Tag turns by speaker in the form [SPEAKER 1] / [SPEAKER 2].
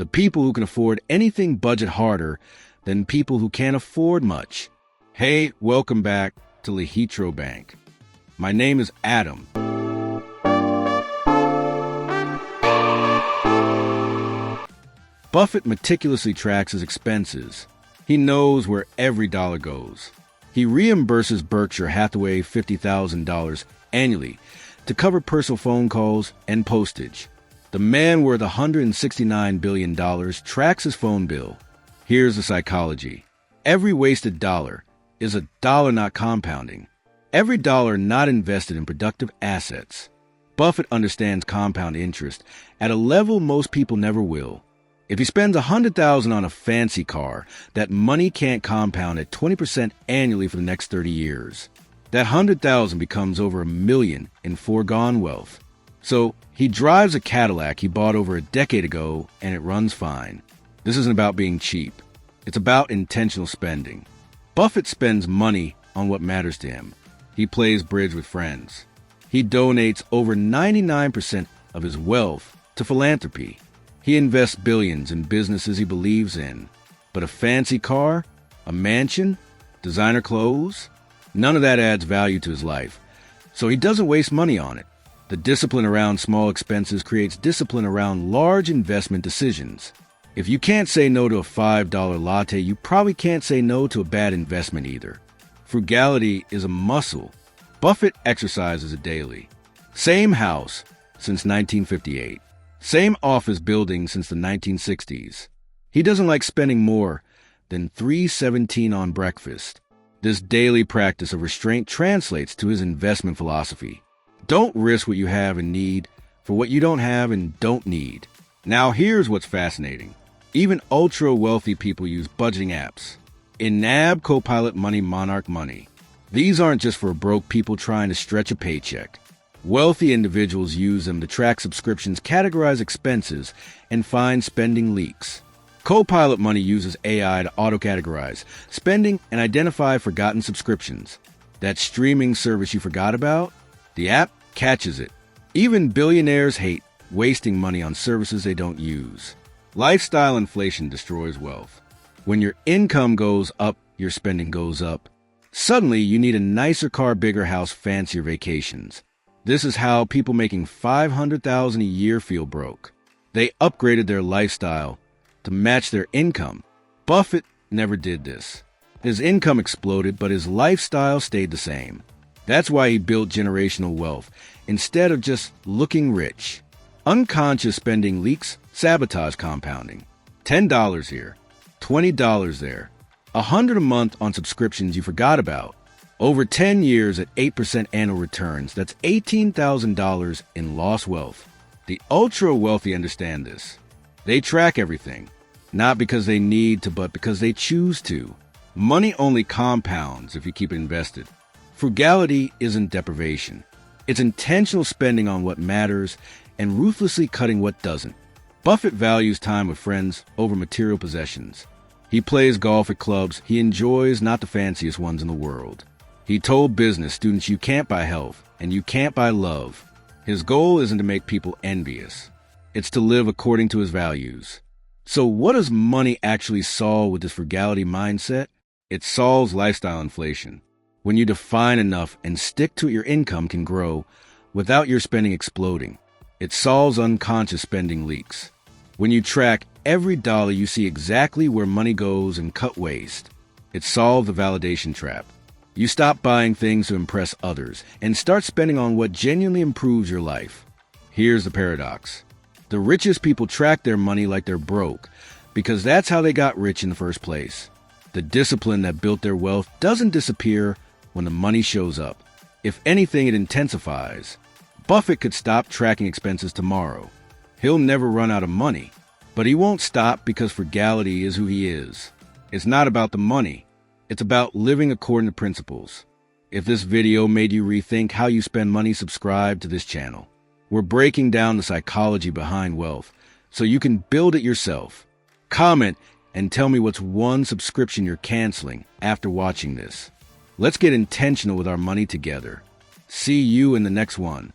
[SPEAKER 1] The people who can afford anything budget harder than people who can't afford much. Hey, welcome back to lIHITRO Bank. My name is Adam. Buffett meticulously tracks his expenses. He knows where every dollar goes. He reimburses Berkshire Hathaway $50,000 annually to cover personal phone calls and postage. The man worth $169 billion tracks his phone bill. Here's the psychology. Every wasted dollar is a dollar not compounding. Every dollar not invested in productive assets. Buffett understands compound interest at a level most people never will. If he spends $100,000 on a fancy car, that money can't compound at 20% annually for the next 30 years. That $100,000 becomes over $1 million in foregone wealth. So he drives a Cadillac he bought over a decade ago, and it runs fine. This isn't about being cheap. It's about intentional spending. Buffett spends money on what matters to him. He plays bridge with friends. He donates over 99% of his wealth to philanthropy. He invests billions in businesses he believes in. But a fancy car, a mansion, designer clothes, none of that adds value to his life. So he doesn't waste money on it. The discipline around small expenses creates discipline around large investment decisions. If you can't say no to a $5 latte, you probably can't say no to a bad investment either. Frugality is a muscle. Buffett exercises it daily. Same house since 1958. Same office building since the 1960s. He doesn't like spending more than $3.17 on breakfast. This daily practice of restraint translates to his investment philosophy. Don't risk what you have and need for what you don't have and don't need. Now here's what's fascinating. Even ultra-wealthy people use budgeting apps. NAB, Copilot, Money, Monarch Money. These aren't just for broke people trying to stretch a paycheck. Wealthy individuals use them to track subscriptions, categorize expenses, and find spending leaks. Copilot Money uses AI to auto-categorize spending and identify forgotten subscriptions. That streaming service you forgot about? The app catches it. Even billionaires hate wasting money on services they don't use. Lifestyle inflation destroys wealth. When your income goes up, your spending goes up. Suddenly, you need a nicer car, bigger house, fancier vacations. This is how people making $500,000 a year feel broke. They upgraded their lifestyle to match their income. Buffett never did this. His income exploded, but his lifestyle stayed the same. That's why he built generational wealth, instead of just looking rich. Unconscious spending leaks sabotage compounding. $10 here, $20 there, $100 a month on subscriptions you forgot about. Over 10 years at 8% annual returns, that's $18,000 in lost wealth. The ultra-wealthy understand this. They track everything, not because they need to, but because they choose to. Money only compounds if you keep it invested. Frugality isn't deprivation. It's intentional spending on what matters and ruthlessly cutting what doesn't. Buffett values time with friends over material possessions. He plays golf at clubs he enjoys, not the fanciest ones in the world. He told business students, you can't buy health and you can't buy love. His goal isn't to make people envious. It's to live according to his values. So what does money actually solve with this frugality mindset? It solves lifestyle inflation. When you define enough and stick to it, your income can grow without your spending exploding. It solves unconscious spending leaks. When you track every dollar, you see exactly where money goes and cut waste. It solves the validation trap. You stop buying things to impress others and start spending on what genuinely improves your life. Here's the paradox. The richest people track their money like they're broke because that's how they got rich in the first place. The discipline that built their wealth doesn't disappear when the money shows up. If anything, it intensifies. Buffett could stop tracking expenses tomorrow. He'll never run out of money. But he won't stop because frugality is who he is. It's not about the money. It's about living according to principles. If this video made you rethink how you spend money, subscribe to this channel. We're breaking down the psychology behind wealth so you can build it yourself. Comment and tell me what's one subscription you're canceling after watching this. Let's get intentional with our money together. See you in the next one.